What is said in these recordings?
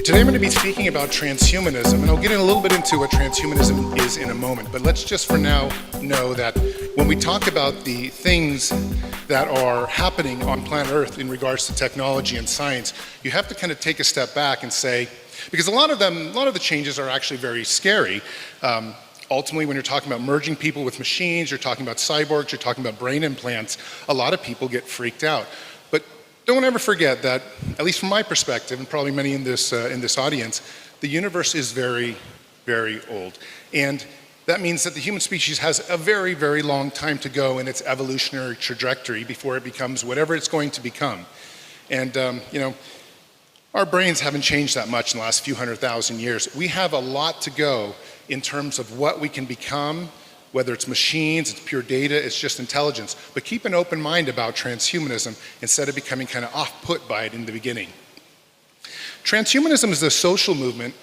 Today I'm going to be speaking about transhumanism, and I'll get in a little bit into what transhumanism is in a moment, but let's just for now know that when we talk about the things that are happening on planet Earth in regards to technology and science, you have to kind of take a step back and say, because a lot of the changes are actually very scary. Ultimately, when you're talking about merging people with machines, you're talking about cyborgs, you're talking about brain implants, a lot of people get freaked out. But don't ever forget that, at least from my perspective, and probably many in this audience, the universe is very, very old. And that means that the human species has a very, very long time to go in its evolutionary trajectory before it becomes whatever it's going to become. And, our brains haven't changed that much in the last few 100,000 years. We have a lot to go in terms of what we can become, whether it's machines, it's pure data, it's just intelligence. But keep an open mind about transhumanism instead of becoming kind of off-put by it in the beginning. Transhumanism is a social movement,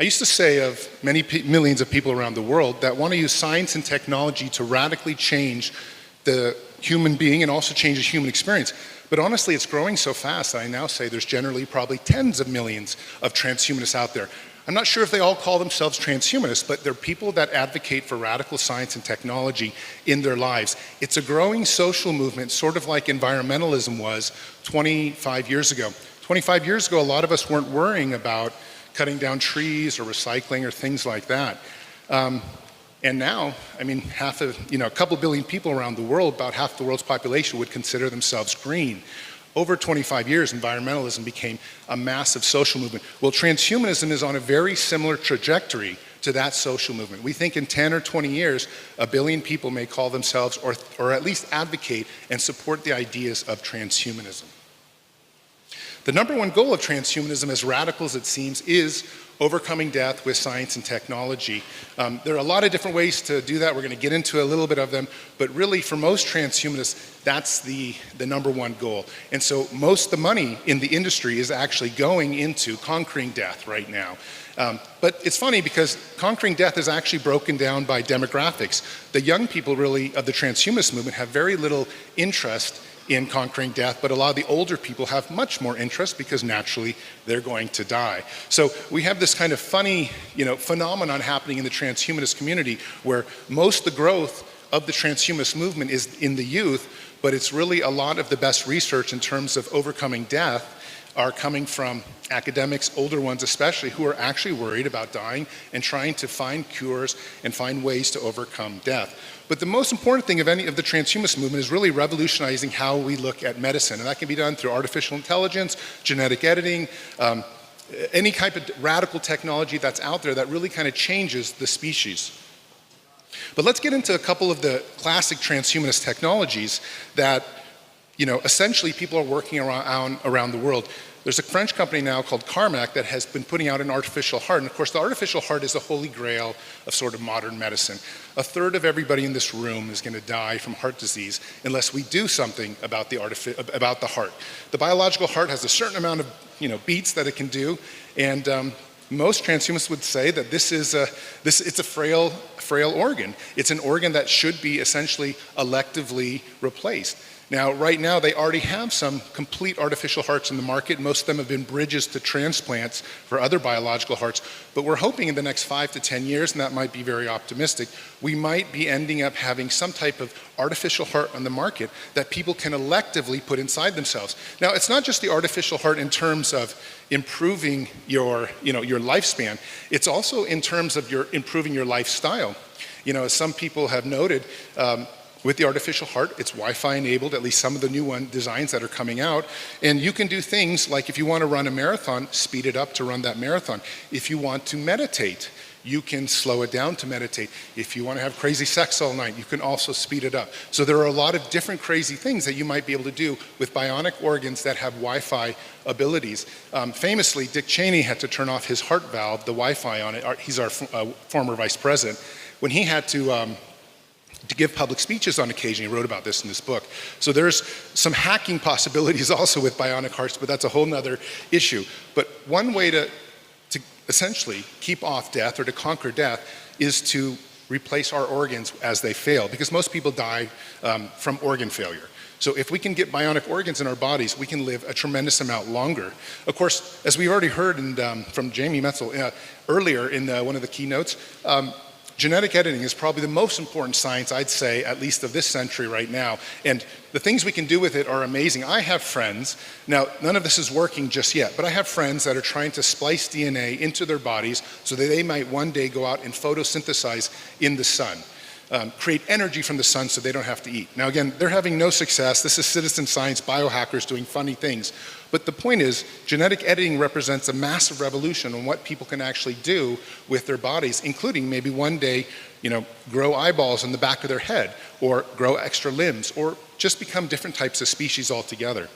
I used to say, of many millions of people around the world that want to use science and technology to radically change the human being and also change the human experience. But honestly, it's growing so fast that I now say there's generally probably tens of millions of transhumanists out there. I'm not sure if they all call themselves transhumanists, but they're people that advocate for radical science and technology in their lives. It's a growing social movement, sort of like environmentalism was 25 years ago. 25 years ago, a lot of us weren't worrying about cutting down trees or recycling or things like that. And now, I mean, a couple billion people around the world, about half the world's population would consider themselves green. Over 25 years, environmentalism became a massive social movement. Well, transhumanism is on a very similar trajectory to that social movement. We think in 10 or 20 years, a billion people may call themselves, or at least advocate and support the ideas of transhumanism. The number one goal of transhumanism, as radical as it seems, is overcoming death with science and technology. There are a lot of different ways to do that. We're going to get into a little bit of them, but really for most transhumanists, that's the number one goal. And so most of the money in the industry is actually going into conquering death right now. But it's funny because conquering death is actually broken down by demographics. The young people really of the transhumanist movement have very little interest in conquering death, but a lot of the older people have much more interest because naturally they're going to die. So we have this kind of funny, phenomenon happening in the transhumanist community where most of the growth of the transhumanist movement is in the youth, but it's really a lot of the best research in terms of overcoming death are coming from academics, older ones especially, who are actually worried about dying and trying to find cures and find ways to overcome death. But the most important thing of any of the transhumanist movement is really revolutionizing how we look at medicine. And that can be done through artificial intelligence, genetic editing, any type of radical technology that's out there that really kind of changes the species. But let's get into a couple of the classic transhumanist technologies that essentially people are working around the world. There's a French company now called Carmack that has been putting out an artificial heart. And of course, the artificial heart is the holy grail of sort of modern medicine. A third of everybody in this room is going to die from heart disease unless we do something about the heart. The biological heart has a certain amount of beats that it can do. And most transhumanists would say that it's a frail organ. It's an organ that should be essentially electively replaced. Now, right now, they already have some complete artificial hearts in the market. Most of them have been bridges to transplants for other biological hearts. But we're hoping in the next 5 to 10 years, and that might be very optimistic, we might be ending up having some type of artificial heart on the market that people can electively put inside themselves. Now, it's not just the artificial heart in terms of improving your lifespan. It's also in terms of improving your lifestyle. As some people have noted, with the artificial heart, it's Wi-Fi enabled, at least some of the new designs that are coming out. And you can do things like if you want to run a marathon, speed it up to run that marathon. If you want to meditate, you can slow it down to meditate. If you want to have crazy sex all night, you can also speed it up. So there are a lot of different crazy things that you might be able to do with bionic organs that have Wi-Fi abilities. Famously, Dick Cheney had to turn off his heart valve, the Wi-Fi on it. He's our former vice president. When he had to give public speeches on occasion. He wrote about this in this book. So there's some hacking possibilities also with bionic hearts, but that's a whole nother issue. But one way to essentially keep off death or to conquer death is to replace our organs as they fail, because most people die from organ failure. So if we can get bionic organs in our bodies, we can live a tremendous amount longer. Of course, as we already heard from Jamie Metzel earlier in one of the keynotes, genetic editing is probably the most important science, I'd say, at least of this century right now. And the things we can do with it are amazing. I have friends, now none of this is working just yet, but I have friends that are trying to splice DNA into their bodies so that they might one day go out and photosynthesize in the sun. Create energy from the sun so they don't have to eat. Now again, they're having no success. This is citizen science biohackers doing funny things. But the point is, genetic editing represents a massive revolution on what people can actually do with their bodies, including maybe one day, grow eyeballs in the back of their head, or grow extra limbs, or just become different types of species altogether.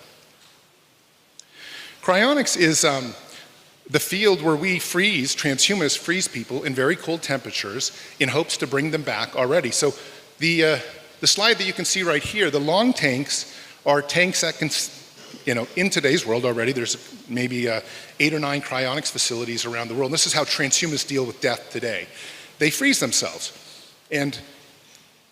Cryonics is the field where we freeze, transhumanists freeze people in very cold temperatures in hopes to bring them back already. So the slide that you can see right here, the long tanks are tanks that can, in today's world already, there's maybe 8 or 9 cryonics facilities around the world. And this is how transhumanists deal with death today. They freeze themselves. And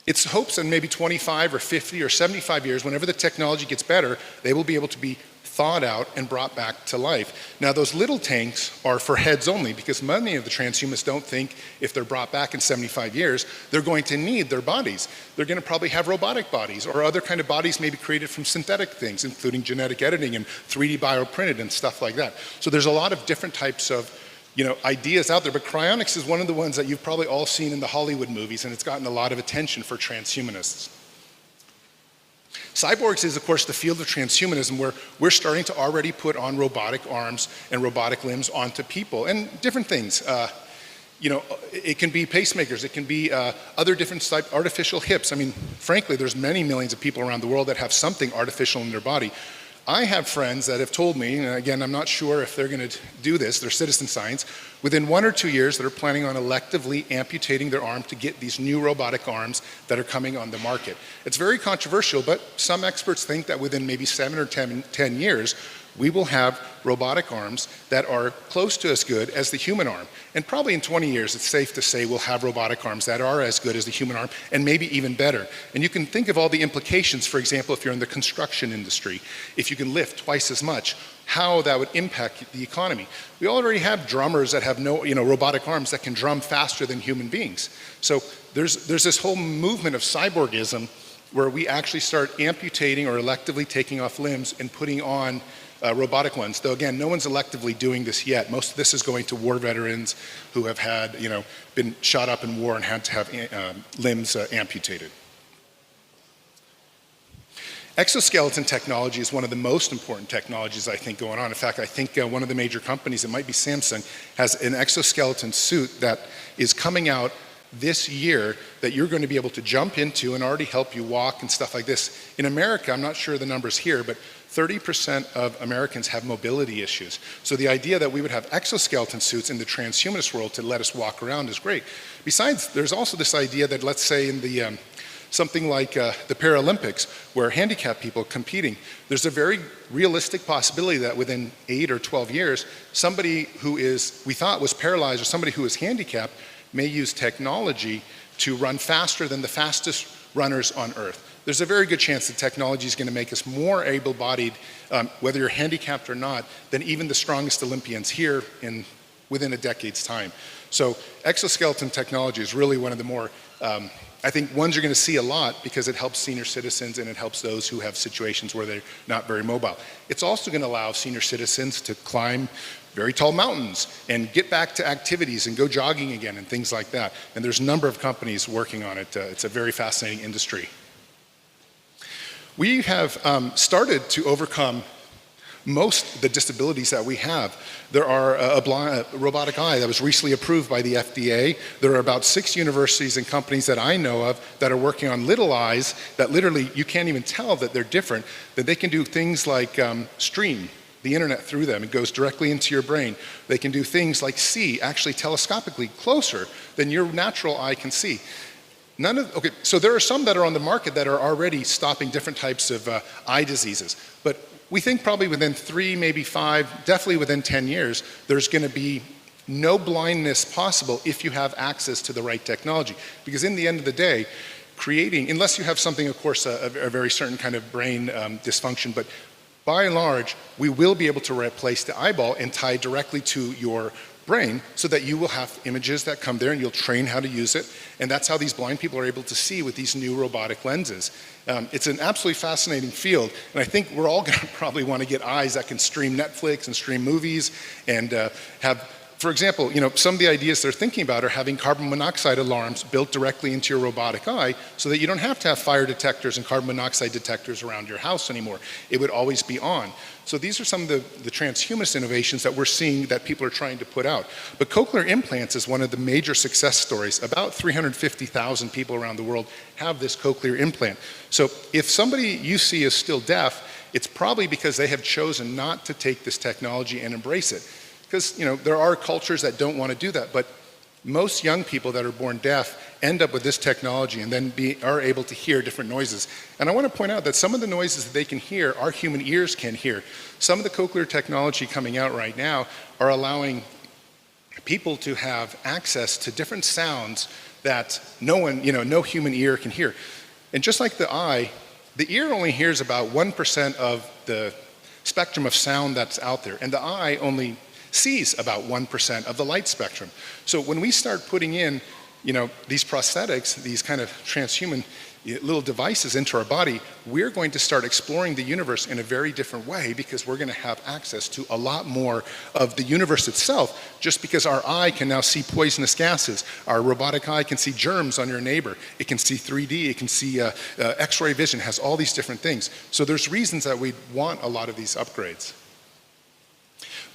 it's hopes in maybe 25 or 50 or 75 years, whenever the technology gets better, they will be able to be thawed out and brought back to life. Now those little tanks are for heads only, because many of the transhumanists don't think if they're brought back in 75 years, they're going to need their bodies. They're going to probably have robotic bodies or other kind of bodies maybe created from synthetic things, including genetic editing and 3D bioprinted and stuff like that. So there's a lot of different types of ideas out there, but cryonics is one of the ones that you've probably all seen in the Hollywood movies, and it's gotten a lot of attention for transhumanists. Cyborgs is, of course, the field of transhumanism where we're starting to already put on robotic arms and robotic limbs onto people and different things. It can be pacemakers, it can be other different type artificial hips. I mean, frankly, there's many millions of people around the world that have something artificial in their body. I have friends that have told me, and again, I'm not sure if they're going to do this, they're citizen science, within 1 or 2 years they're planning on electively amputating their arm to get these new robotic arms that are coming on the market. It's very controversial, but some experts think that within maybe 7 or 10 years, we will have robotic arms that are close to as good as the human arm. And probably in 20 years, it's safe to say we'll have robotic arms that are as good as the human arm, and maybe even better. And you can think of all the implications, for example, if you're in the construction industry, if you can lift twice as much, how that would impact the economy. We already have drummers that have no, robotic arms that can drum faster than human beings. So there's this whole movement of cyborgism where we actually start amputating or electively taking off limbs and putting on robotic ones, though again, no one's electively doing this yet. Most of this is going to war veterans who have had, been shot up in war and had to have limbs amputated. Exoskeleton technology is one of the most important technologies I think going on. In fact, I think one of the major companies, it might be Samsung, has an exoskeleton suit that is coming out this year that you're going to be able to jump into and already help you walk and stuff like this. In America, I'm not sure the numbers here, but 30% of Americans have mobility issues. So the idea that we would have exoskeleton suits in the transhumanist world to let us walk around is great. Besides, there's also this idea that, let's say in the something like the Paralympics, where handicapped people are competing, there's a very realistic possibility that within 8 or 12 years, somebody who we thought was paralyzed or somebody who is handicapped may use technology to run faster than the fastest runners on Earth. There's a very good chance that technology is going to make us more able-bodied, whether you're handicapped or not, than even the strongest Olympians here within a decade's time. So exoskeleton technology is really one of the more, I think, ones you're going to see a lot because it helps senior citizens and it helps those who have situations where they're not very mobile. It's also going to allow senior citizens to climb very tall mountains and get back to activities and go jogging again and things like that. And there's a number of companies working on it. It's a very fascinating industry. We have started to overcome most of the disabilities that we have. There are a robotic eye that was recently approved by the FDA. There are about 6 universities and companies that I know of that are working on little eyes that literally you can't even tell that they're different, that they can do things like stream the internet through them. It goes directly into your brain. They can do things like see actually telescopically closer than your natural eye can see. Okay, so there are some that are on the market that are already stopping different types of eye diseases. But we think probably within 3, maybe 5, definitely within 10 years, there's going to be no blindness possible if you have access to the right technology. Because in the end of the day, creating, unless you have something, of course, a very certain kind of brain dysfunction, but by and large, we will be able to replace the eyeball and tie directly to your brain so that you will have images that come there and you'll train how to use it. And that's how these blind people are able to see with these new robotic lenses. It's an absolutely fascinating field, and I think we're all going to probably want to get eyes that can stream Netflix and stream movies and have, for example, some of the ideas they're thinking about are having carbon monoxide alarms built directly into your robotic eye so that you don't have to have fire detectors and carbon monoxide detectors around your house anymore. It would always be on. So these are some of the transhumanist innovations that we're seeing that people are trying to put out. But cochlear implants is one of the major success stories. About 350,000 people around the world have this cochlear implant. So if somebody you see is still deaf, it's probably because they have chosen not to take this technology and embrace it. Because there are cultures that don't want to do that, but most young people that are born deaf end up with this technology and then are able to hear different noises. And I want to point out that some of the noises that they can hear, our human ears can hear. Some of the cochlear technology coming out right now are allowing people to have access to different sounds that no human ear can hear. And just like the eye, the ear only hears about 1% of the spectrum of sound that's out there, and the eye only sees about 1% of the light spectrum. So when we start putting in, these prosthetics, these kind of transhuman little devices into our body, we're going to start exploring the universe in a very different way because we're going to have access to a lot more of the universe itself just because our eye can now see poisonous gases. Our robotic eye can see germs on your neighbor. It can see 3D. It can see X-ray vision, has all these different things. So there's reasons that we want a lot of these upgrades.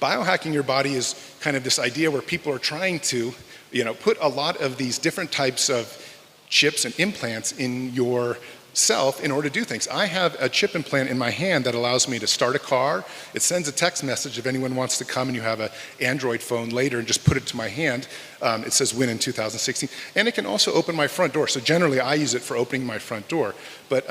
Biohacking your body is kind of this idea where people are trying to, put a lot of these different types of chips and implants in yourself in order to do things. I have a chip implant in my hand that allows me to start a car. It sends a text message if anyone wants to come and you have an Android phone later and just put it to my hand. It says win in 2016. And it can also open my front door. So generally I use it for opening my front door. But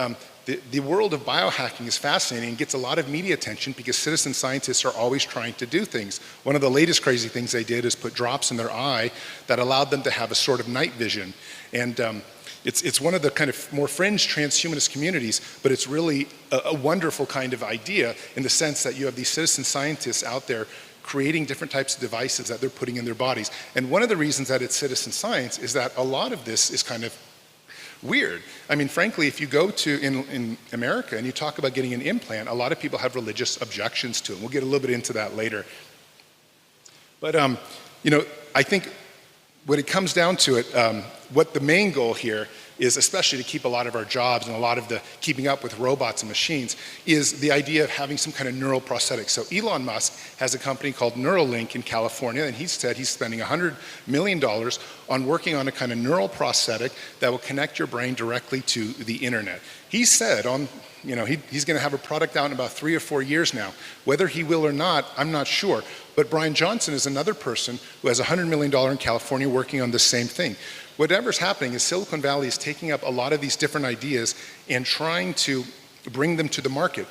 the world of biohacking is fascinating and gets a lot of media attention because citizen scientists are always trying to do things. One of the latest crazy things they did is put drops in their eye that allowed them to have a sort of night vision. And it's one of the kind of more fringe transhumanist communities, but it's really a wonderful kind of idea in the sense that you have these citizen scientists out there creating different types of devices that they're putting in their bodies. And one of the reasons that it's citizen science is that a lot of this is kind of weird. I mean, frankly, if you go to in America and you talk about getting an implant, a lot of people have religious objections to it. We'll get a little bit into that later. But I think when it comes down to it, what the main goal here is, especially to keep a lot of our jobs and a lot of the keeping up with robots and machines, is the idea of having some kind of neural prosthetics. So Elon Musk has a company called Neuralink in California, and he said he's spending $100 million on working on a kind of neural prosthetic that will connect your brain directly to the internet. He said he's going to have a product out in about 3 or 4 years now. Whether he will or not, I'm not sure. But Brian Johnson is another person who has $100 million in California working on the same thing. Whatever's happening is Silicon Valley is taking up a lot of these different ideas and trying to bring them to the market.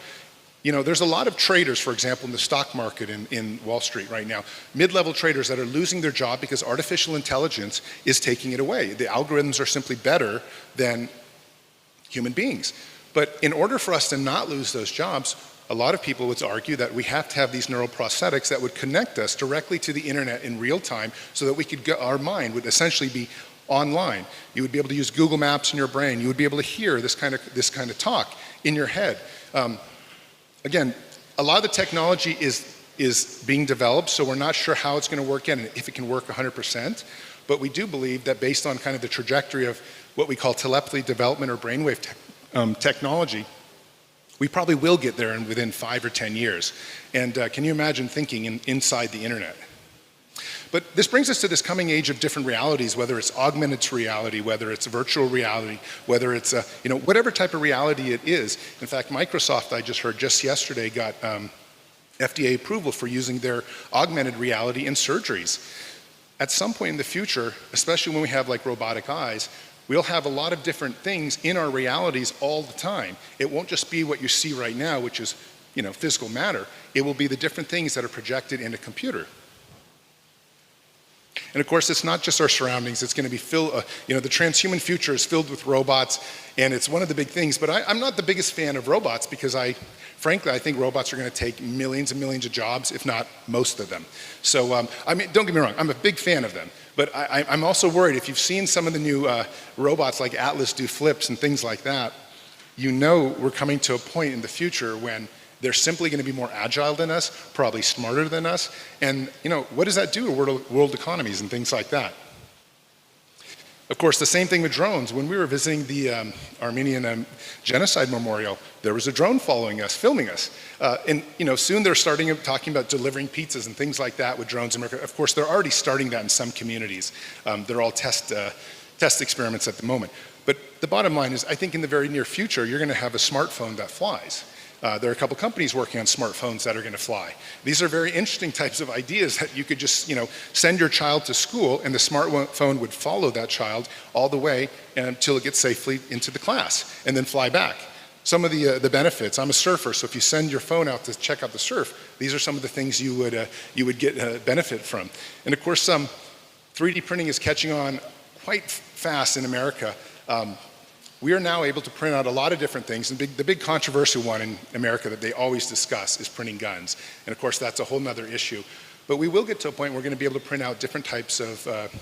There's a lot of traders, for example, in the stock market in Wall Street right now, mid-level traders that are losing their job because artificial intelligence is taking it away. The algorithms are simply better than human beings. But in order for us to not lose those jobs, a lot of people would argue that we have to have these neural prosthetics that would connect us directly to the internet in real time so that we could our mind would essentially be online. You would be able to use Google Maps in your brain. You would be able to hear this kind of talk in your head. Again, a lot of the technology is being developed, so we're not sure how it's going to work and if it can work 100%. But we do believe that based on kind of the trajectory of what we call telepathy development or brainwave technology, we probably will get there within 5 or 10 years. And can you imagine thinking inside the internet? But this brings us to this coming age of different realities, whether it's augmented reality, whether it's virtual reality, whether it's whatever type of reality it is. In fact, Microsoft, I just heard just yesterday, got FDA approval for using their augmented reality in surgeries. At some point in the future, especially when we have like robotic eyes, we'll have a lot of different things in our realities all the time. It won't just be what you see right now, which is physical matter. It will be the different things that are projected in a computer. And of course, it's not just our surroundings. It's going to be filled, the transhuman future is filled with robots, and it's one of the big things. But I'm not the biggest fan of robots because frankly, I think robots are going to take millions and millions of jobs, if not most of them. So, don't get me wrong, I'm a big fan of them. But I'm also worried, if you've seen some of the new robots like Atlas do flips and things like that, we're coming to a point in the future when they're simply going to be more agile than us, probably smarter than us. And, what does that do to world economies and things like that? Of course, the same thing with drones. When we were visiting the Armenian genocide memorial, there was a drone following us, filming us. And soon they're starting talking about delivering pizzas and things like that with drones in America. Of course, they're already starting that in some communities. They're all test experiments at the moment. But the bottom line is, I think in the very near future, you're going to have a smartphone that flies. There are a couple companies working on smartphones that are going to fly. These are very interesting types of ideas that you could just, send your child to school and the smartphone would follow that child all the way until it gets safely into the class and then fly back. Some of the benefits, I'm a surfer, so if you send your phone out to check out the surf, these are some of the things you would get benefit from. And of course, 3D printing is catching on quite fast in America. We are now able to print out a lot of different things, and the big controversial one in America that they always discuss is printing guns. And of course, that's a whole nother issue. But we will get to a point where we're going to be able to print out different types of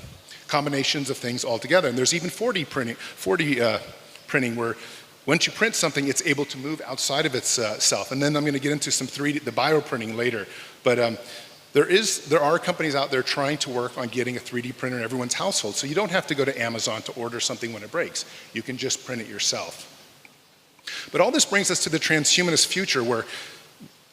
combinations of things altogether. And there's even 4D printing where once you print something, it's able to move outside of itself. And then I'm going to get into some the bioprinting later. But there are companies out there trying to work on getting a 3D printer in everyone's household. So you don't have to go to Amazon to order something when it breaks. You can just print it yourself. But all this brings us to the transhumanist future where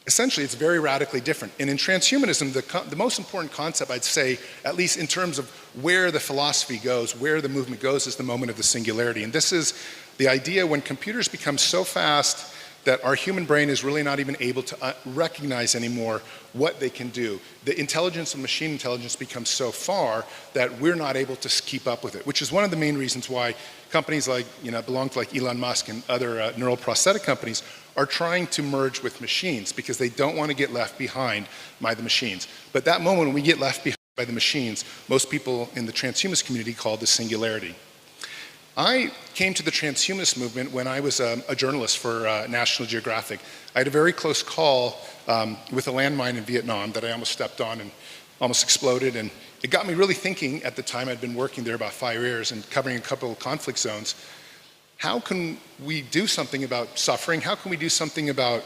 essentially it's very radically different. And in transhumanism, the most important concept, I'd say, at least in terms of where the philosophy goes, where the movement goes, is the moment of the singularity. And this is the idea when computers become so fast that our human brain is really not even able to recognize anymore what they can do. The intelligence of machine intelligence becomes so far that we're not able to keep up with it, which is one of the main reasons why companies like, belong to like Elon Musk and other neural prosthetic companies are trying to merge with machines because they don't want to get left behind by the machines. But that moment when we get left behind by the machines, most people in the transhumanist community call this singularity. I came to the transhumanist movement when I was a journalist for National Geographic. I had a very close call with a landmine in Vietnam that I almost stepped on and almost exploded. And it got me really thinking at the time. I'd been working there about 5 years and covering a couple of conflict zones. How can we do something about suffering? How can we do something about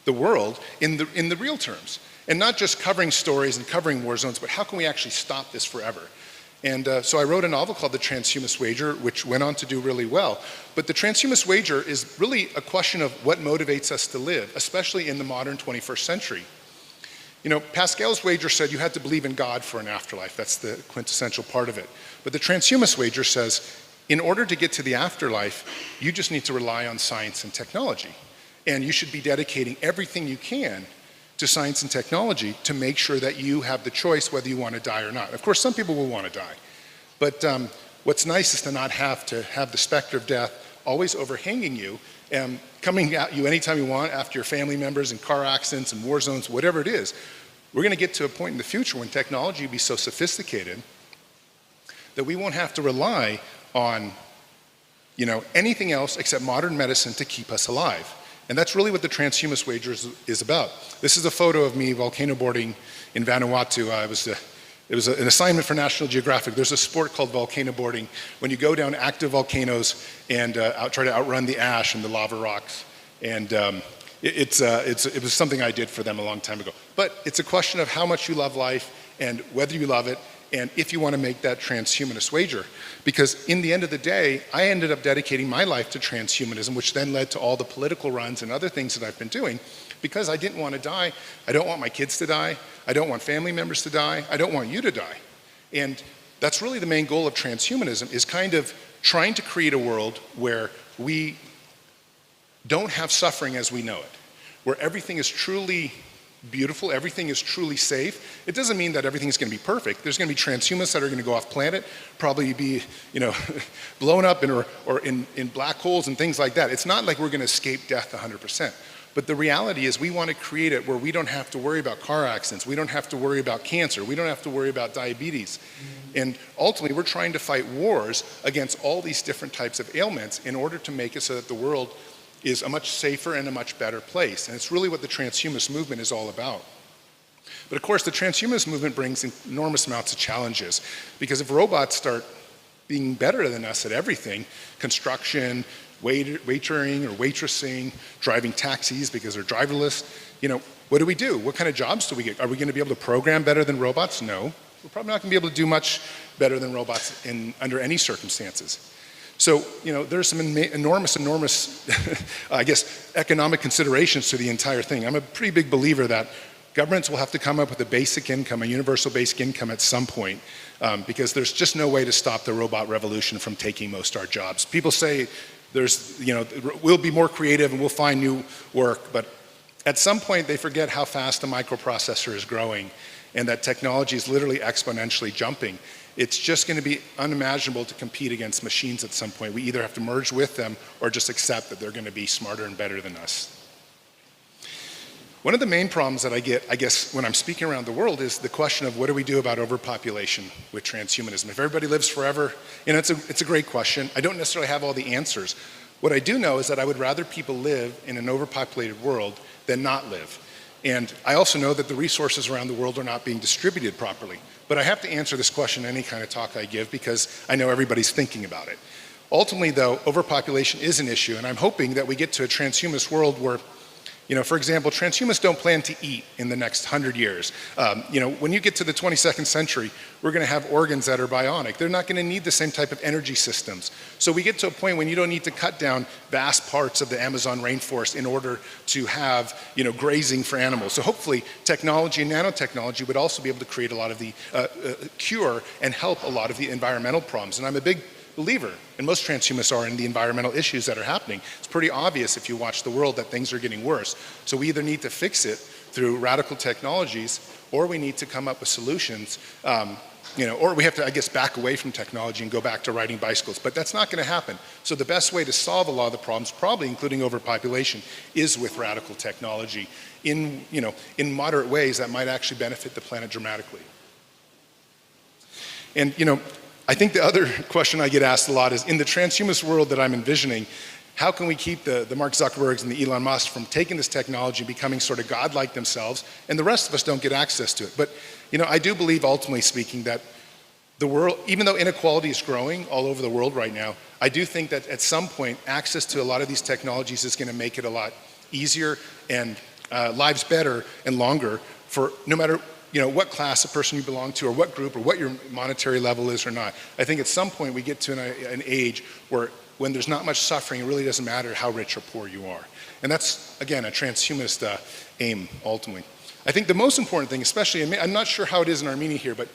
the world in the real terms? And not just covering stories and covering war zones, but how can we actually stop this forever? And so I wrote a novel called The Transhumanist Wager, which went on to do really well. But the Transhumanist Wager is really a question of what motivates us to live, especially in the modern 21st century. Pascal's wager said you had to believe in God for an afterlife. That's the quintessential part of it. But the Transhumanist Wager says, in order to get to the afterlife, you just need to rely on science and technology. And you should be dedicating everything you can to science and technology to make sure that you have the choice whether you want to die or not. Of course, some people will want to die. But what's nice is to not have the specter of death always overhanging you and coming at you anytime you want after your family members and car accidents and war zones, whatever it is. We're going to get to a point in the future when technology will be so sophisticated that we won't have to rely on anything else except modern medicine to keep us alive. And that's really what the Transhumanist Wager is about. This is a photo of me volcano boarding in Vanuatu. It was an assignment for National Geographic. There's a sport called volcano boarding when you go down active volcanoes and try to outrun the ash and the lava rocks. And it was something I did for them a long time ago. But it's a question of how much you love life and whether you love it and if you want to make that transhumanist wager. Because in the end of the day, I ended up dedicating my life to transhumanism, which then led to all the political runs and other things that I've been doing, because I didn't want to die. I don't want my kids to die. I don't want family members to die. I don't want you to die. And that's really the main goal of transhumanism, is kind of trying to create a world where we don't have suffering as we know it, where everything is truly beautiful, everything is truly safe. It doesn't mean that everything is going to be perfect. There's going to be transhumanists that are going to go off planet, probably be, blown up or in black holes and things like that. It's not like we're going to escape death 100%. But the reality is we want to create it where we don't have to worry about car accidents, we don't have to worry about cancer, we don't have to worry about diabetes. And ultimately, we're trying to fight wars against all these different types of ailments in order to make it so that the world is a much safer and a much better place. And it's really what the transhumanist movement is all about. But of course, the transhumanist movement brings enormous amounts of challenges, because if robots start being better than us at everything, construction, waitering or waitressing, driving taxis because they're driverless, what do we do? What kind of jobs do we get? Are we going to be able to program better than robots? No. We're probably not going to be able to do much better than robots under any circumstances. So, there's some enormous, I guess, economic considerations to the entire thing. I'm a pretty big believer that governments will have to come up with a basic income, a universal basic income at some point, because there's just no way to stop the robot revolution from taking most of our jobs. People say we'll be more creative and we'll find new work, but at some point they forget how fast the microprocessor is growing and that technology is literally exponentially jumping. It's just going to be unimaginable to compete against machines at some point. We either have to merge with them or just accept that they're going to be smarter and better than us. One of the main problems that I get, I guess, when I'm speaking around the world is the question of what do we do about overpopulation with transhumanism? If everybody lives forever, it's a great question. I don't necessarily have all the answers. What I do know is that I would rather people live in an overpopulated world than not live. And I also know that the resources around the world are not being distributed properly. But I have to answer this question in any kind of talk I give because I know everybody's thinking about it. Ultimately, though, overpopulation is an issue, and I'm hoping that we get to a transhumanist world where, for example, transhumanists don't plan to eat in the next 100 years. When you get to the 22nd century, we're going to have organs that are bionic. They're not going to need the same type of energy systems. So we get to a point when you don't need to cut down vast parts of the Amazon rainforest in order to have, grazing for animals. So hopefully technology and nanotechnology would also be able to create a lot of the cure and help a lot of the environmental problems. And I'm a big believer, and most transhumanists are, in the environmental issues that are happening. It's pretty obvious if you watch the world that things are getting worse. So we either need to fix it through radical technologies, or we need to come up with solutions, or we have to, I guess, back away from technology and go back to riding bicycles. But that's not going to happen. So the best way to solve a lot of the problems, probably including overpopulation, is with radical technology in moderate ways that might actually benefit the planet dramatically. And, I think the other question I get asked a lot is, in the transhumanist world that I'm envisioning, how can we keep the Mark Zuckerbergs and the Elon Musk from taking this technology and becoming sort of godlike themselves, and the rest of us don't get access to it? But, I do believe, ultimately speaking, that the world, even though inequality is growing all over the world right now, I do think that at some point, access to a lot of these technologies is going to make it a lot easier and lives better and longer for no matter what class a person you belong to, or what group, or what your monetary level is or not. I think at some point we get to an age where when there's not much suffering, it really doesn't matter how rich or poor you are. And that's, again, a transhumanist aim, ultimately. I think the most important thing, especially, I'm not sure how it is in Armenia here, but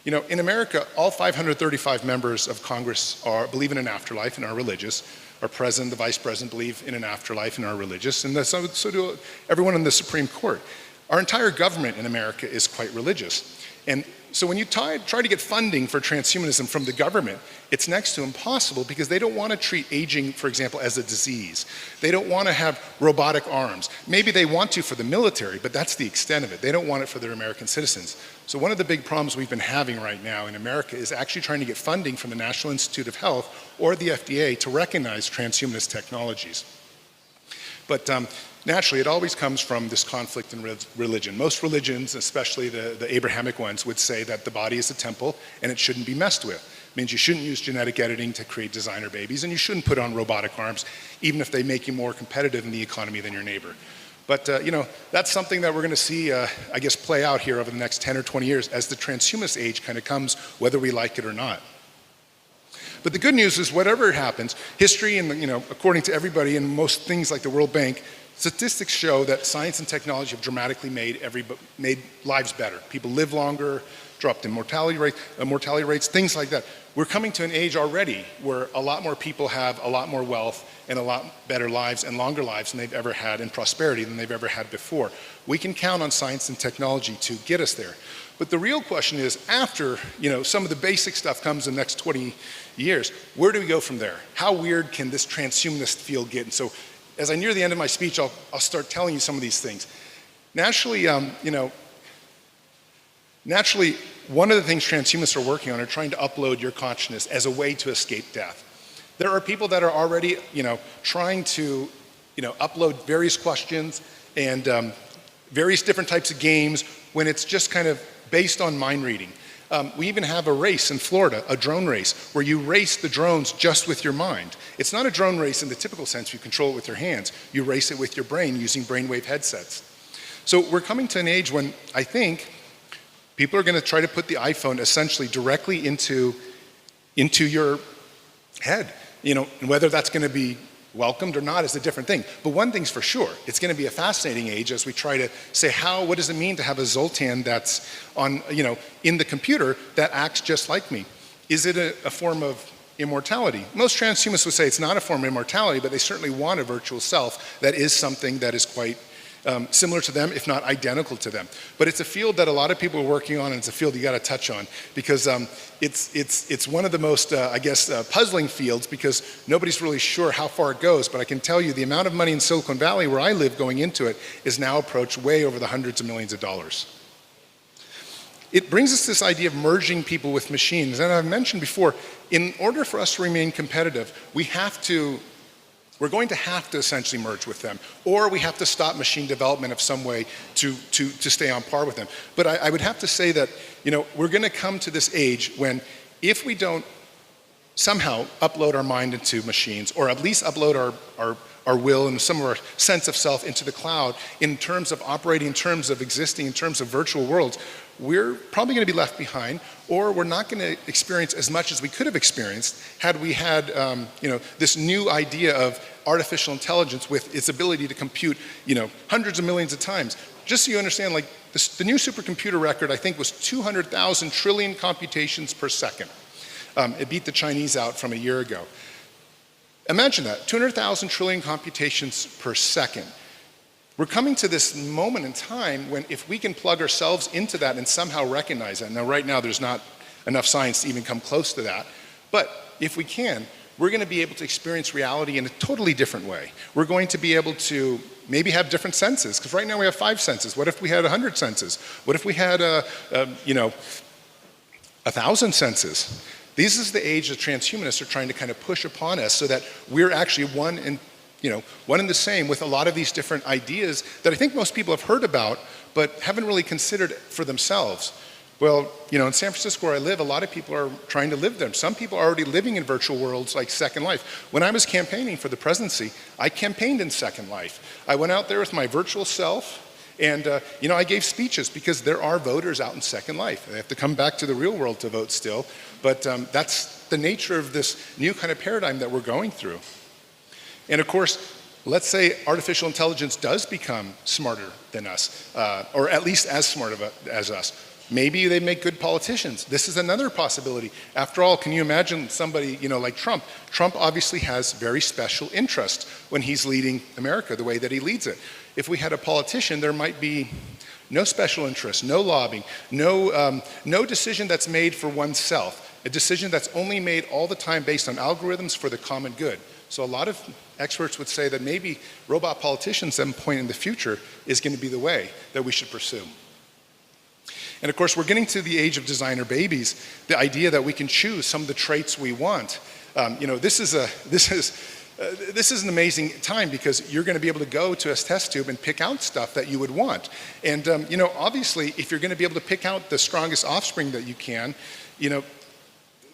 in America, all 535 members of Congress believe in an afterlife and are religious. Our president, the vice president believe in an afterlife and are religious, and so do everyone in the Supreme Court. Our entire government in America is quite religious. And so when you try to get funding for transhumanism from the government, it's next to impossible because they don't want to treat aging, for example, as a disease. They don't want to have robotic arms. Maybe they want to for the military, but that's the extent of it. They don't want it for their American citizens. So one of the big problems we've been having right now in America is actually trying to get funding from the National Institute of Health or the FDA to recognize transhumanist technologies. But naturally, it always comes from this conflict in religion. Most religions, especially the Abrahamic ones, would say that the body is a temple and it shouldn't be messed with. It means you shouldn't use genetic editing to create designer babies, and you shouldn't put on robotic arms, even if they make you more competitive in the economy than your neighbor. But that's something that we're going to see, I guess, play out here over the next 10 or 20 years as the transhumanist age kind of comes, whether we like it or not. But the good news is, whatever happens, history and, according to everybody and most things like the World Bank, statistics show that science and technology have dramatically made lives better. People live longer, dropped in mortality rates, things like that. We're coming to an age already where a lot more people have a lot more wealth and a lot better lives and longer lives than they've ever had, and prosperity than they've ever had before. We can count on science and technology to get us there. But the real question is, after some of the basic stuff comes in the next 20 years, where do we go from there? How weird can this transhumanist field get? And so as I near the end of my speech, I'll start telling you some of these things. Naturally, naturally, one of the things transhumanists are working on are trying to upload your consciousness as a way to escape death. There are people that are already, trying to, upload various questions and various different types of games when it's just kind of based on mind reading. We even have a race in Florida, a drone race, where you race the drones just with your mind. It's not a drone race in the typical sense, you control it with your hands. You race it with your brain using brainwave headsets. So we're coming to an age when I think people are going to try to put the iPhone essentially directly into your head. And whether that's going to be welcomed or not is a different thing. But one thing's for sure, it's going to be a fascinating age as we try to say what does it mean to have a Zoltan that's on, in the computer that acts just like me? Is it a form of immortality? Most transhumanists would say it's not a form of immortality, but they certainly want a virtual self that is something that is quite similar to them, if not identical to them. But it's a field that a lot of people are working on, and it's a field you got to touch on because it's one of the most, puzzling fields because nobody's really sure how far it goes. But I can tell you the amount of money in Silicon Valley where I live going into it is now approached way over the hundreds of millions of dollars. It brings us this idea of merging people with machines. And I've mentioned before, in order for us to remain competitive, we're going to have to essentially merge with them, or we have to stop machine development of some way to stay on par with them. But I would have to say that, we're going to come to this age when if we don't somehow upload our mind into machines, or at least upload our will and some of our sense of self into the cloud in terms of operating, in terms of existing, in terms of virtual worlds, we're probably going to be left behind, or we're not going to experience as much as we could have experienced had we had, this new idea of artificial intelligence with its ability to compute, hundreds of millions of times. Just so you understand, like the new supercomputer record, I think, was 200,000 trillion computations per second. It beat the Chinese out from a year ago. Imagine that, 200,000 trillion computations per second. We're coming to this moment in time when if we can plug ourselves into that and somehow recognize that. Now, right now, there's not enough science to even come close to that. But if we can, we're going to be able to experience reality in a totally different way. We're going to be able to maybe have different senses, because right now we have 5 senses. What if we had 100 senses? What if we had, 1,000 senses? This is the age that transhumanists are trying to kind of push upon us so that we're actually one and the same with a lot of these different ideas that I think most people have heard about, but haven't really considered for themselves. Well, in San Francisco where I live, a lot of people are trying to live there. Some people are already living in virtual worlds like Second Life. When I was campaigning for the presidency, I campaigned in Second Life. I went out there with my virtual self, and I gave speeches because there are voters out in Second Life. They have to come back to the real world to vote still, but that's the nature of this new kind of paradigm that we're going through. And of course, let's say artificial intelligence does become smarter than us, or at least as smart as us. Maybe they make good politicians. This is another possibility. After all, can you imagine somebody, like Trump? Trump obviously has very special interest when he's leading America the way that he leads it. If we had a politician, there might be no special interest, no lobbying, no decision that's made for oneself, a decision that's only made all the time based on algorithms for the common good. So a lot of experts would say that maybe robot politicians at some point in the future is going to be the way that we should pursue. And of course, we're getting to the age of designer babies, the idea that we can choose some of the traits we want. This is an amazing time because you're going to be able to go to a test tube and pick out stuff that you would want. And obviously, if you're going to be able to pick out the strongest offspring that you can,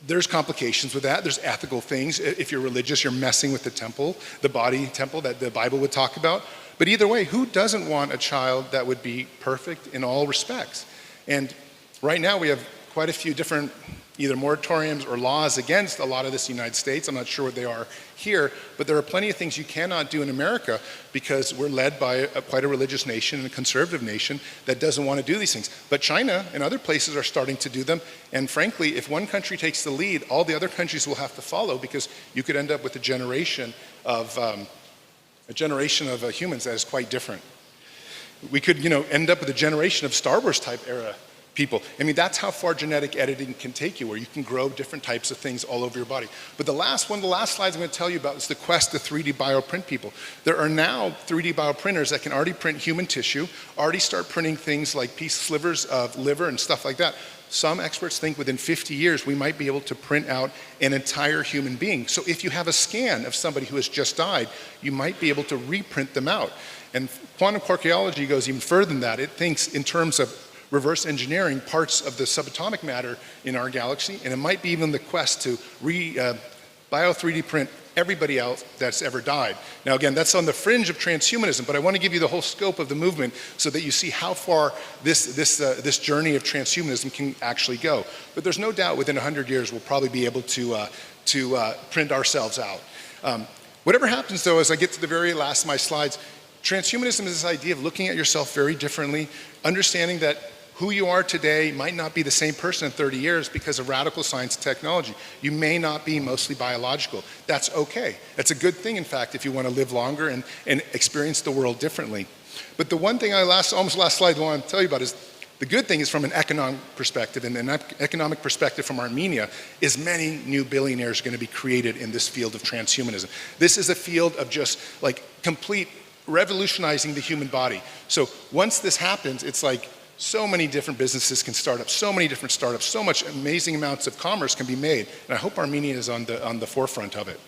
there's complications with that. There's ethical things. If you're religious, you're messing with the temple, the body temple that the Bible would talk about. But either way, who doesn't want a child that would be perfect in all respects? And right now we have quite a few different either moratoriums or laws against a lot of this in the United States. I'm not sure what they are here, but there are plenty of things you cannot do in America because we're led by quite a religious nation and a conservative nation that doesn't want to do these things. But China and other places are starting to do them. And frankly, if one country takes the lead, all the other countries will have to follow because you could end up with a generation of humans that is quite different. We could, end up with a generation of Star Wars type era people. I mean, that's how far genetic editing can take you, where you can grow different types of things all over your body. But the last slides I'm going to tell you about is the quest to 3D bioprint people. There are now 3D bioprinters that can already print human tissue, already start printing things like slivers of liver and stuff like that. Some experts think within 50 years we might be able to print out an entire human being. So if you have a scan of somebody who has just died, you might be able to reprint them out. And quantum archaeology goes even further than that. It thinks in terms of reverse engineering parts of the subatomic matter in our galaxy, and it might be even the quest to bio 3D print everybody else that's ever died. Now again, that's on the fringe of transhumanism, but I want to give you the whole scope of the movement so that you see how far this journey of transhumanism can actually go. But there's no doubt within 100 years we'll probably be able to print ourselves out. Whatever happens though, as I get to the very last of my slides, transhumanism is this idea of looking at yourself very differently, understanding that who you are today might not be the same person in 30 years because of radical science and technology. You may not be mostly biological. That's okay. That's a good thing, in fact, if you want to live longer and experience the world differently. But the one thing almost last slide I want to tell you about is the good thing is from an economic perspective, and an economic perspective from Armenia, is many new billionaires are going to be created in this field of transhumanism. This is a field of just like complete revolutionizing the human body. So once this happens, it's like so many different businesses can start up, so many different startups, so much amazing amounts of commerce can be made. And I hope Armenia is on the forefront of it.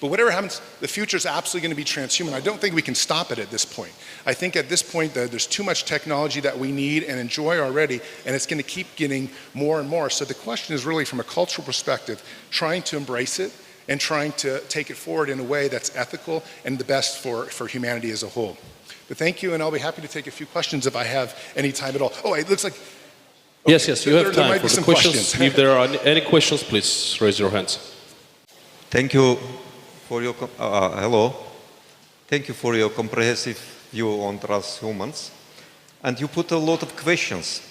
But whatever happens, the future is absolutely going to be transhuman. I don't think we can stop it at this point. I think at this point that there's too much technology that we need and enjoy already, and it's going to keep getting more and more. So the question is really from a cultural perspective, trying to embrace it and trying to take it forward in a way that's ethical and the best for humanity as a whole. But thank you, and I'll be happy to take a few questions if I have any time at all. Oh, it looks like... Okay, yes, you have time for the questions. If there are any questions, please raise your hands. Thank you for your... hello. Thank you for your comprehensive view on transhumans. And you put a lot of questions.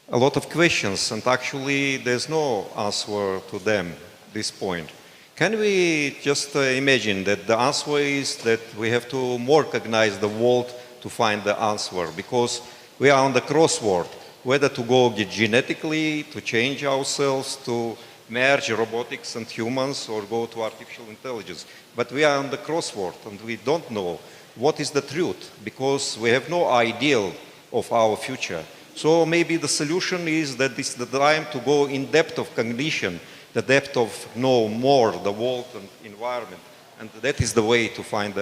And actually there's no answer to them at this point. Can we just imagine that the answer is that we have to more recognize the world to find the answer, because we are on the crossroad, whether to go genetically, to change ourselves, to merge robotics and humans, or go to artificial intelligence. But we are on the crossroad and we don't know what is the truth, because we have no idea of our future. So maybe the solution is that this is the time to go in depth of cognition, the depth of know more the world and environment, and that is the way to find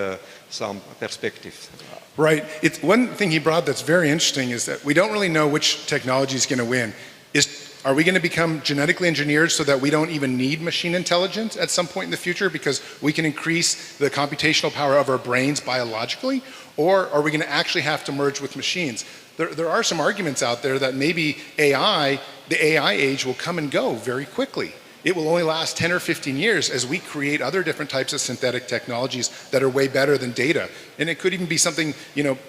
some perspective. Right. It's one thing he brought that's very interesting is that we don't really know which technology is going to win. Are we going to become genetically engineered so that we don't even need machine intelligence at some point in the future because we can increase the computational power of our brains biologically? Or are we going to actually have to merge with machines? There are some arguments out there that maybe the AI age will come and go very quickly. It will only last 10 or 15 years as we create other different types of synthetic technologies that are way better than data. And it could even be something,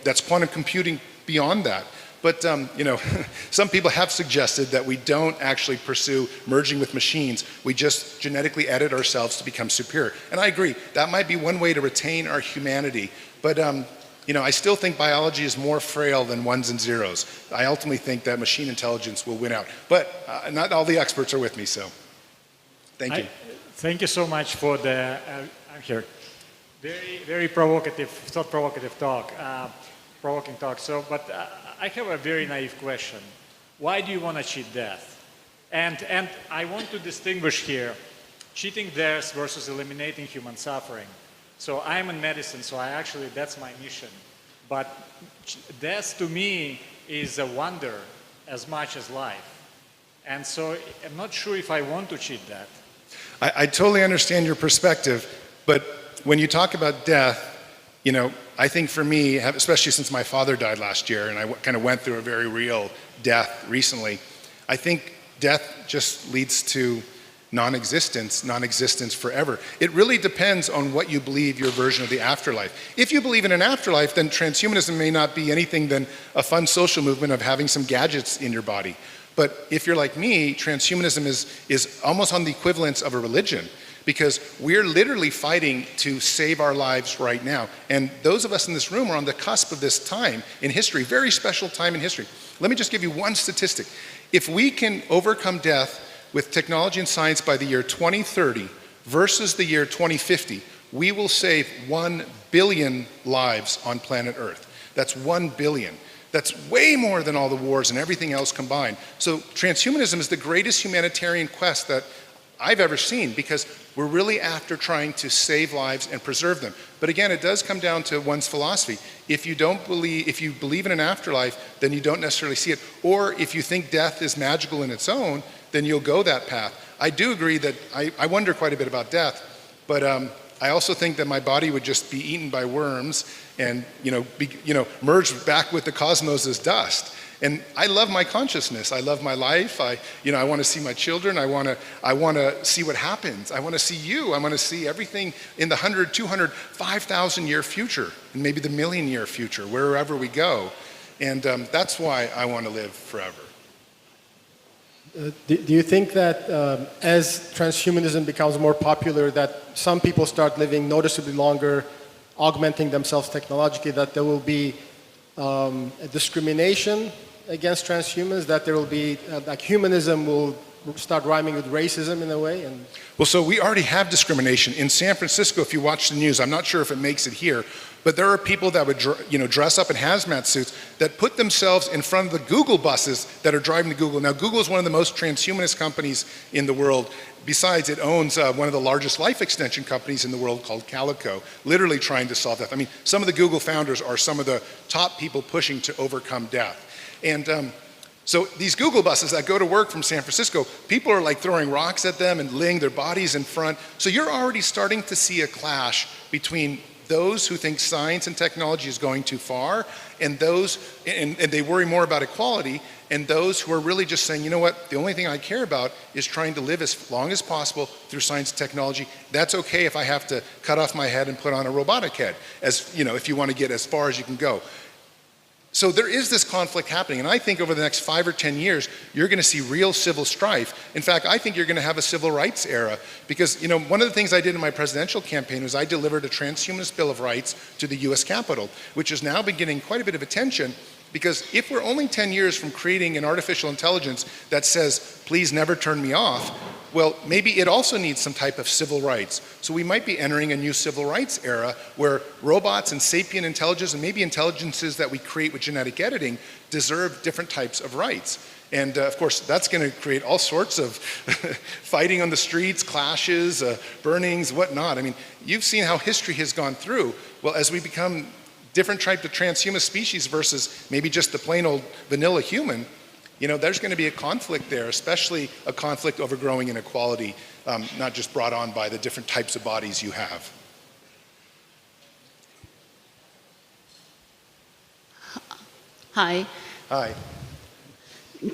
that's quantum computing beyond that. But, some people have suggested that we don't actually pursue merging with machines. We just genetically edit ourselves to become superior. And I agree, that might be one way to retain our humanity. But, I still think biology is more frail than ones and zeros. I ultimately think that machine intelligence will win out. But not all the experts are with me, so thank you. Thank you so much for the, I'm here. Very, very provocative, thought-provocative talk, provoking talk. So, but I have a very naive question. Why do you want to cheat death? And I want to distinguish here cheating death versus eliminating human suffering. So I'm in medicine, so that's my mission. But death to me is a wonder as much as life. And so I'm not sure if I want to cheat that. I totally understand your perspective, but when you talk about death, I think for me, especially since my father died last year and I kind of went through a very real death recently, I think death just leads to non-existence forever. It really depends on what you believe your version of the afterlife. If you believe in an afterlife, then transhumanism may not be anything than a fun social movement of having some gadgets in your body. But if you're like me, transhumanism is almost on the equivalence of a religion, because we're literally fighting to save our lives right now. And those of us in this room are on the cusp of this time in history, very special time in history. Let me just give you one statistic. If we can overcome death with technology and science by the year 2030 versus the year 2050, we will save 1 billion lives on planet Earth. That's 1 billion. That's way more than all the wars and everything else combined. So transhumanism is the greatest humanitarian quest that I've ever seen, because we're really after trying to save lives and preserve them. But again, it does come down to one's philosophy. If you believe in an afterlife, then you don't necessarily see it. Or if you think death is magical in its own, then you'll go that path. I do agree that I wonder quite a bit about death, but I also think that my body would just be eaten by worms and merge back with the cosmos as dust. And I love my consciousness. I love my life. I want to see my children. I want to see what happens. I want to see you. I want to see everything in the 100, 200, 5,000 year future, and maybe the million year future, wherever we go. And that's why I want to live forever. Do you think that as transhumanism becomes more popular, that some people start living noticeably longer, augmenting themselves technologically, that there will be a discrimination against transhumans, that there will be, like humanism will start rhyming with racism in a way? And well, so we already have discrimination. In San Francisco, if you watch the news, I'm not sure if it makes it here, but there are people that would dress up in hazmat suits that put themselves in front of the Google buses that are driving to Google. Now, Google is one of the most transhumanist companies in the world. Besides, it owns one of the largest life extension companies in the world called Calico, literally trying to solve death. I mean, some of the Google founders are some of the top people pushing to overcome death. And so these Google buses that go to work from San Francisco, people are like throwing rocks at them and laying their bodies in front. So you're already starting to see a clash between those who think science and technology is going too far, and those, and they worry more about equality, and those who are really just saying, you know what, the only thing I care about is trying to live as long as possible through science and technology. That's okay if I have to cut off my head and put on a robotic head, as if you want to get as far as you can go. So there is this conflict happening, and I think over the next 5 or 10 years, you're going to see real civil strife. In fact, I think you're going to have a civil rights era, because one of the things I did in my presidential campaign was I delivered a transhumanist Bill of Rights to the US Capitol, which has now been getting quite a bit of attention, because if we're only 10 years from creating an artificial intelligence that says, please never turn me off, well, maybe it also needs some type of civil rights. So we might be entering a new civil rights era where robots and sapient intelligence, and maybe intelligences that we create with genetic editing, deserve different types of rights. And of course, that's going to create all sorts of fighting on the streets, clashes, burnings, whatnot. I mean, you've seen how history has gone through. Well, as we become different type of transhuman species versus maybe just the plain old vanilla human, there's going to be a conflict there, especially a conflict over growing inequality, not just brought on by the different types of bodies you have. Hi. Hi.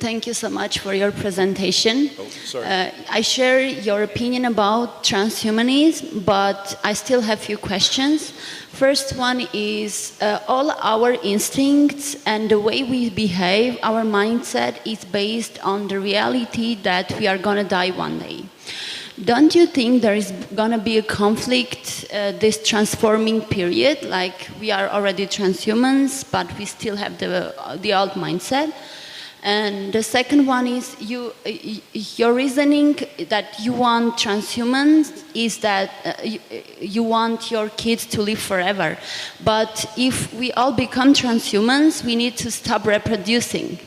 Thank you so much for your presentation. Oh, sorry. I share your opinion about transhumanism, but I still have a few questions. First one is all our instincts and the way we behave, our mindset is based on the reality that we are going to die one day. Don't you think there is going to be a conflict, this transforming period, like we are already transhumans, but we still have the old mindset? And the second one is your reasoning that you want transhumans is that you want your kids to live forever. But if we all become transhumans, we need to stop reproducing.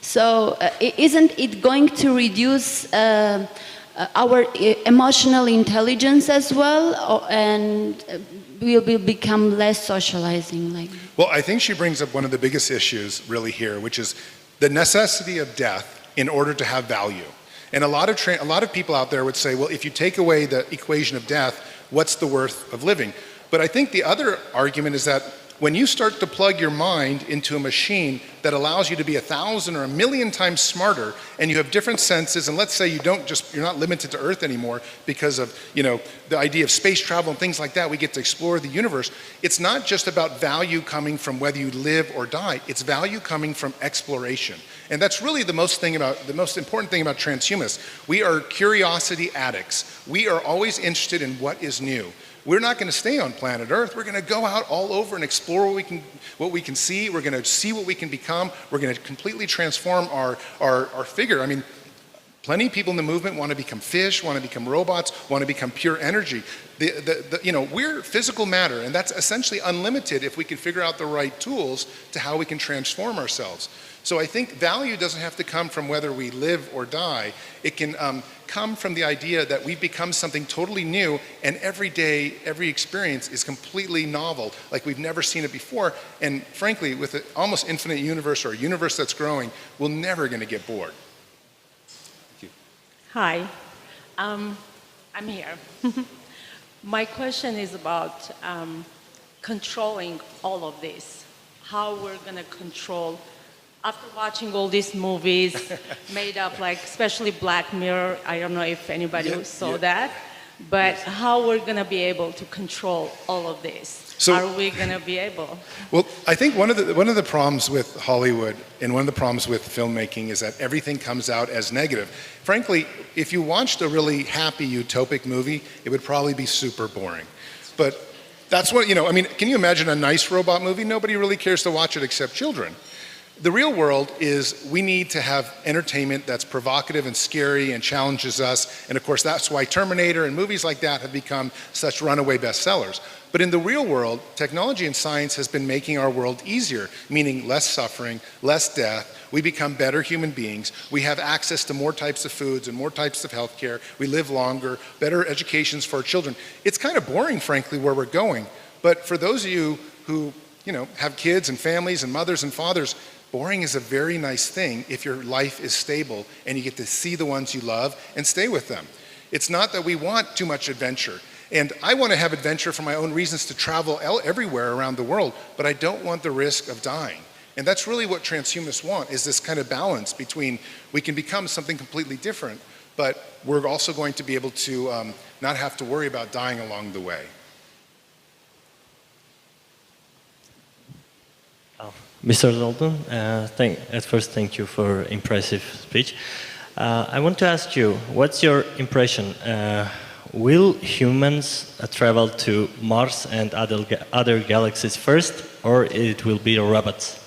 So isn't it going to reduce our emotional intelligence as well, and we will become less socializing? Well, I think she brings up one of the biggest issues really here, which is the necessity of death in order to have value. And a lot of people out there would say, well, if you take away the equation of death, what's the worth of living? But I think the other argument is that When you start to plug your mind into a machine that allows you to be 1,000 or 1,000,000 times smarter, and you have different senses, and let's say you're not limited to Earth anymore because of, the idea of space travel and things like that, we get to explore the universe. It's not just about value coming from whether you live or die, it's value coming from exploration. And that's really the most important thing about transhumanists. We are curiosity addicts. We are always interested in what is new. We're not going to stay on planet Earth. We're going to go out all over and explore what we can see. We're going to see what we can become. We're going to completely transform our figure. I mean, plenty of people in the movement want to become fish, want to become robots, want to become pure energy. We're physical matter, and that's essentially unlimited if we can figure out the right tools to how we can transform ourselves. So I think value doesn't have to come from whether we live or die. It can come from the idea that we've become something totally new, and every day, every experience is completely novel, like we've never seen it before. And frankly, with an almost infinite universe, or a universe that's growing, we're never going to get bored. Thank you. Hi, I'm here. My question is about controlling all of this. How we're going to control. After watching all these movies made up, like especially Black Mirror, I don't know if anybody saw that, but how we're going to be able to control all of this? So, are we going to be able? Well, I think one of the problems with Hollywood and one of the problems with filmmaking is that everything comes out as negative. Frankly, if you watched a really happy utopic movie, it would probably be super boring. But that's what, can you imagine a nice robot movie? Nobody really cares to watch it except children. The real world is we need to have entertainment that's provocative and scary and challenges us. And of course, that's why Terminator and movies like that have become such runaway bestsellers. But in the real world, technology and science has been making our world easier, meaning less suffering, less death. We become better human beings. We have access to more types of foods and more types of healthcare. We live longer, better educations for our children. It's kind of boring, frankly, where we're going. But for those of you who, have kids and families and mothers and fathers, boring is a very nice thing if your life is stable and you get to see the ones you love and stay with them. It's not that we want too much adventure. And I want to have adventure for my own reasons to travel everywhere around the world, but I don't want the risk of dying. And that's really what transhumanists want, is this kind of balance between we can become something completely different, but we're also going to be able to not have to worry about dying along the way. Mr. Zoltan, thank you for impressive speech. I want to ask you, what's your impression? Will humans travel to Mars and other galaxies first, or it will be robots?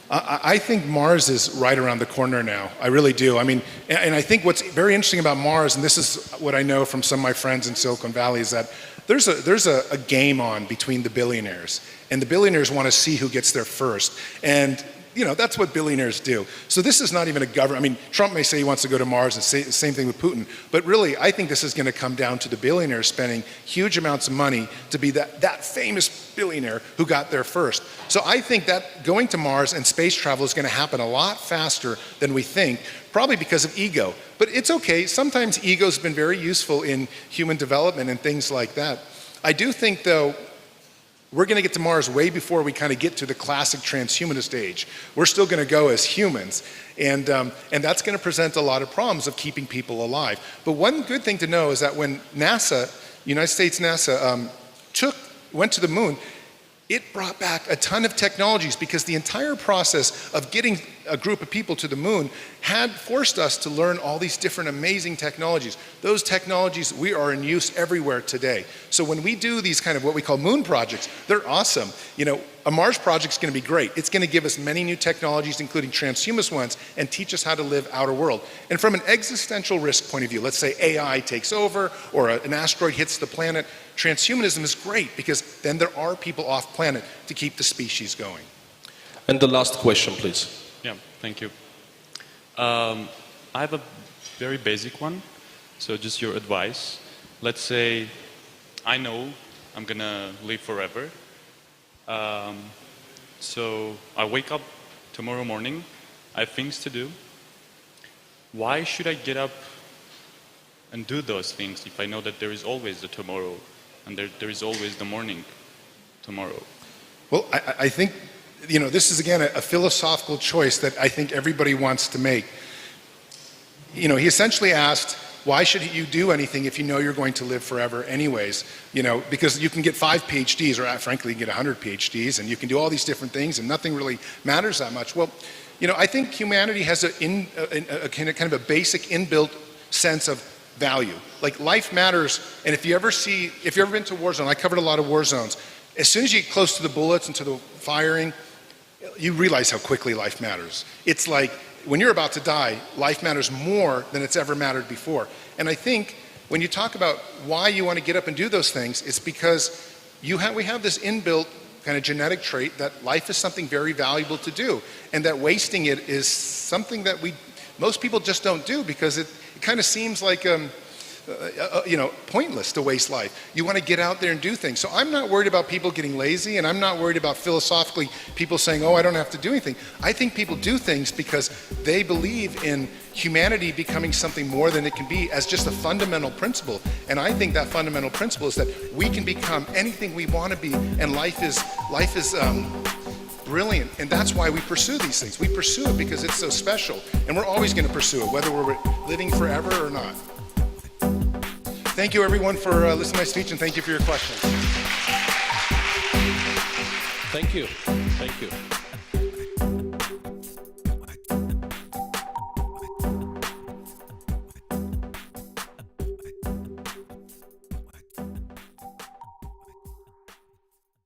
I think Mars is right around the corner now. I really do. And I think what's very interesting about Mars, and this is what I know from some of my friends in Silicon Valley, is that there's a game on between the billionaires, and the billionaires want to see who gets there first. And that's what billionaires do. So this is not even a government. Trump may say he wants to go to Mars, and same thing with Putin. But really, I think this is going to come down to the billionaires spending huge amounts of money to be that famous billionaire who got there first. So I think that going to Mars and space travel is going to happen a lot faster than we think, probably because of ego. But it's okay. Sometimes ego's been very useful in human development and things like that. I do think, though, we're going to get to Mars way before we kind of get to the classic transhumanist age. We're still going to go as humans, and that's going to present a lot of problems of keeping people alive. But one good thing to know is that when NASA, United States NASA, went to the moon, it brought back a ton of technologies, because the entire process of getting a group of people to the moon had forced us to learn all these different amazing technologies. Those technologies, we are in use everywhere today. So when we do these kind of what we call moon projects, they're awesome. A Mars project's going to be great. It's going to give us many new technologies, including transhumanist ones, and teach us how to live outer world. And from an existential risk point of view, let's say AI takes over or an asteroid hits the planet, transhumanism is great, because then there are people off planet to keep the species going. And the last question, please. Yeah, thank you. I have a very basic one. So just your advice. Let's say I know I'm going to live forever. So I wake up tomorrow morning. I have things to do. Why should I get up and do those things if I know that there is always the tomorrow and there is always the morning? tomorrow? Well, I think, this is again a philosophical choice that I think everybody wants to make. He essentially asked, why should you do anything if you know you're going to live forever anyways? Because you can get 5 PhDs, or frankly, you can get 100 PhDs, and you can do all these different things, and nothing really matters that much. Well, I think humanity has a kind of a basic inbuilt sense of value. Like, life matters, and if you've ever been to a war zone, I covered a lot of war zones. As soon as you get close to the bullets and to the firing, you realize how quickly life matters. It's like, when you're about to die, life matters more than it's ever mattered before. And I think when you talk about why you want to get up and do those things, it's because we have this inbuilt kind of genetic trait that life is something very valuable to do, and that wasting it is something that most people just don't do, because it kind of seems like pointless to waste life. You want to get out there and do things. So I'm not worried about people getting lazy, and I'm not worried about philosophically people saying, oh, I don't have to do anything. I think people do things because they believe in humanity becoming something more than it can be, as just a fundamental principle. And I think that fundamental principle is that we can become anything we want to be, and life is brilliant, and that's why we pursue these things. We pursue it because it's so special, and we're always going to pursue it, whether we're living forever or not. Thank you, everyone, for listening to my speech, and thank you for your questions. Thank you. Thank you.